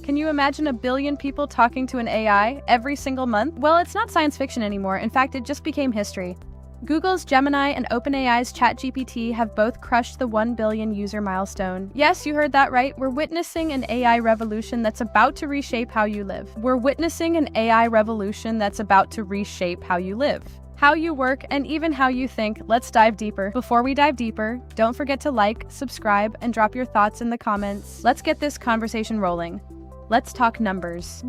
Can you imagine a billion people talking to an AI every single month? Well, it's not science fiction anymore. In fact, it just became history. Google's Gemini and OpenAI's ChatGPT have both crushed the 1 billion user milestone. Yes, you heard that right. We're witnessing an AI revolution that's about to reshape how you live. How you work, and even how you think. Let's dive deeper. Before we dive deeper, don't forget to like, subscribe, and drop your thoughts in the comments. Let's get this conversation rolling. Let's talk numbers.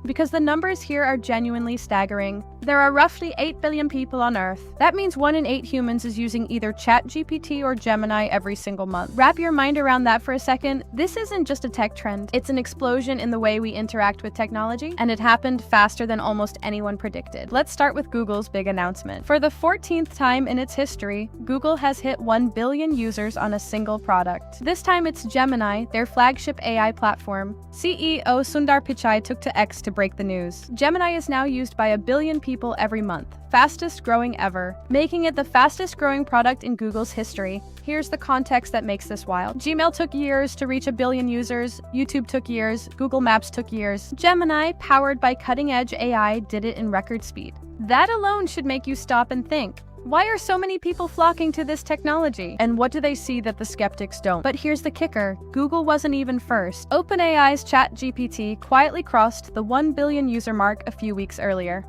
Because the numbers here are genuinely staggering. There are roughly 8 billion people on Earth. That means 1 in 8 humans is using either ChatGPT or Gemini every single month. Wrap your mind around that for a second. This isn't just a tech trend. It's an explosion in the way we interact with technology, and it happened faster than almost anyone predicted. Let's start with Google's big announcement. For the 14th time in its history, Google has hit 1 billion users on a single product. This time it's Gemini, their flagship AI platform. CEO Sundar Pichai took to X to break the news. Gemini is now used by 1 billion people every month, fastest growing ever, making it the fastest growing product in Google's history. Here's the context that makes this wild. Gmail took years to reach 1 billion users, YouTube took years, Google Maps took years. Gemini, powered by cutting-edge AI, did it in record speed. That alone should make you stop and think. Why are so many people flocking to this technology? And what do they see that the skeptics don't? But here's the kicker. Google wasn't even first. OpenAI's ChatGPT quietly crossed the 1 billion user mark a few weeks earlier.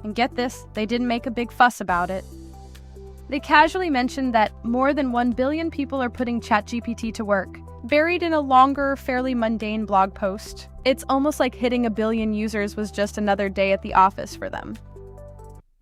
And get this, they didn't make a big fuss about it. They casually mentioned that more than 1 billion people are putting ChatGPT to work, buried in a longer, fairly mundane blog post. It's almost like hitting 1 billion users was just another day at the office for them.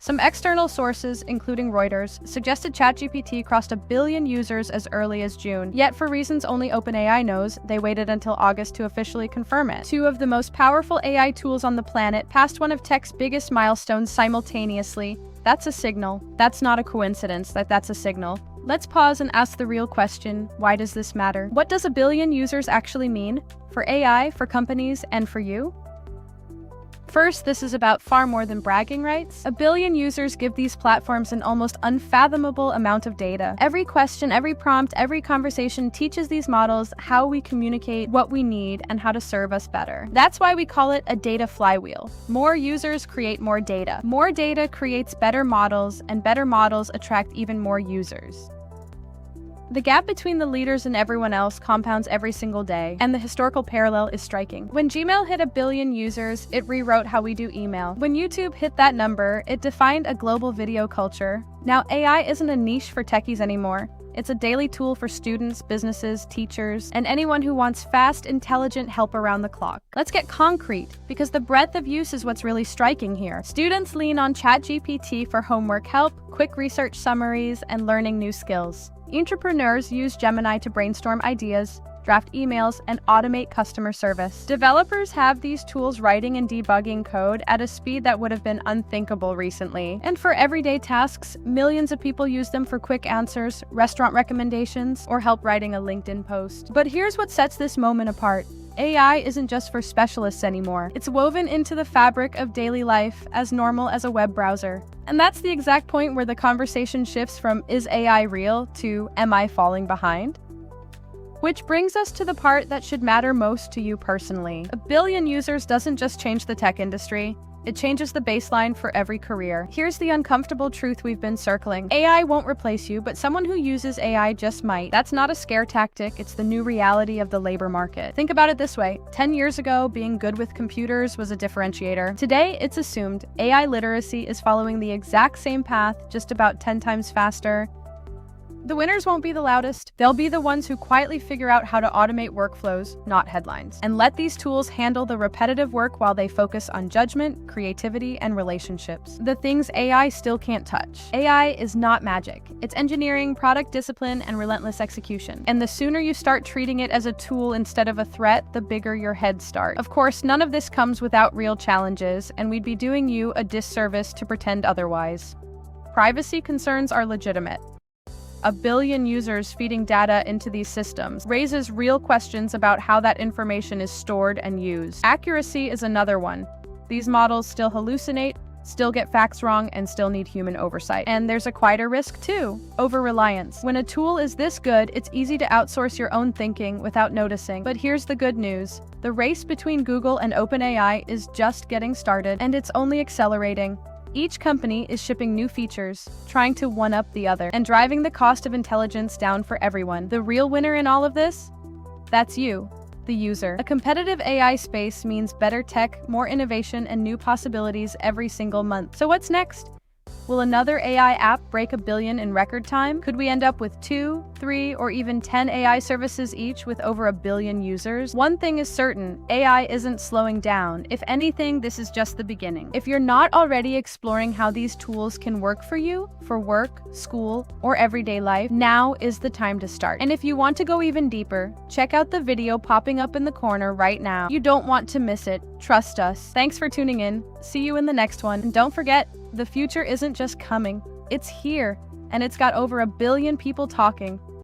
Some external sources, including Reuters, suggested ChatGPT crossed 1 billion users as early as June. Yet, for reasons only OpenAI knows, they waited until August to officially confirm it. 2 of the most powerful AI tools on the planet passed one of tech's biggest milestones simultaneously. That's a signal. That's not a coincidence that's a signal. Let's pause and ask the real question, why does this matter? What does 1 billion users actually mean? For AI, for companies, and for you? First, this is about far more than bragging rights. 1 billion users give these platforms an almost unfathomable amount of data. Every question, every prompt, every conversation teaches these models how we communicate, what we need, and how to serve us better. That's why we call it a data flywheel. More users create more data. More data creates better models, and better models attract even more users. The gap between the leaders and everyone else compounds every single day, and the historical parallel is striking. When Gmail hit 1 billion users, it rewrote how we do email. When YouTube hit that number, it defined a global video culture. Now, AI isn't a niche for techies anymore. It's a daily tool for students, businesses, teachers, and anyone who wants fast, intelligent help around the clock. Let's get concrete, because the breadth of use is what's really striking here. Students lean on ChatGPT for homework help, quick research summaries, and learning new skills. Entrepreneurs use Gemini to brainstorm ideas, draft emails, and automate customer service. Developers have these tools writing and debugging code at a speed that would have been unthinkable recently. And for everyday tasks, millions of people use them for quick answers, restaurant recommendations, or help writing a LinkedIn post. But here's what sets this moment apart. AI isn't just for specialists anymore. It's woven into the fabric of daily life, as normal as a web browser. And that's the exact point where the conversation shifts from "is AI real?" to "am I falling behind?" Which brings us to the part that should matter most to you personally. 1 billion users doesn't just change the tech industry. It changes the baseline for every career. Here's the uncomfortable truth we've been circling. AI won't replace you, but someone who uses AI just might. That's not a scare tactic, it's the new reality of the labor market. Think about it this way. 10 years ago, being good with computers was a differentiator. Today, it's assumed AI literacy is following the exact same path, just about 10 times faster. The winners won't be the loudest. They'll be the ones who quietly figure out how to automate workflows, not headlines, and let these tools handle the repetitive work while they focus on judgment, creativity, and relationships. The things AI still can't touch. AI is not magic. It's engineering, product discipline, and relentless execution. And the sooner you start treating it as a tool instead of a threat, the bigger your head start. Of course, none of this comes without real challenges, and we'd be doing you a disservice to pretend otherwise. Privacy concerns are legitimate. 1 billion users feeding data into these systems raises real questions about how that information is stored and used. Accuracy is another one. These models still hallucinate, still get facts wrong, and still need human oversight. And there's a quieter risk too, over-reliance. When a tool is this good, it's easy to outsource your own thinking without noticing. But here's the good news. The race between Google and OpenAI is just getting started, and it's only accelerating. Each company is shipping new features, trying to one-up the other, and driving the cost of intelligence down for everyone. The real winner in all of this? That's you, the user. A competitive AI space means better tech, more innovation, and new possibilities every single month. So what's next? Will another AI app break 1 billion in record time? Could we end up with 2, 3, or even 10 AI services each with over 1 billion users? One thing is certain, AI isn't slowing down. If anything, this is just the beginning. If you're not already exploring how these tools can work for you, for work, school, or everyday life, now is the time to start. And if you want to go even deeper, check out the video popping up in the corner right now. You don't want to miss it. Trust us. Thanks for tuning in. See you in the next one. And don't forget, the future isn't just coming, it's here, and it's got over 1 billion people talking.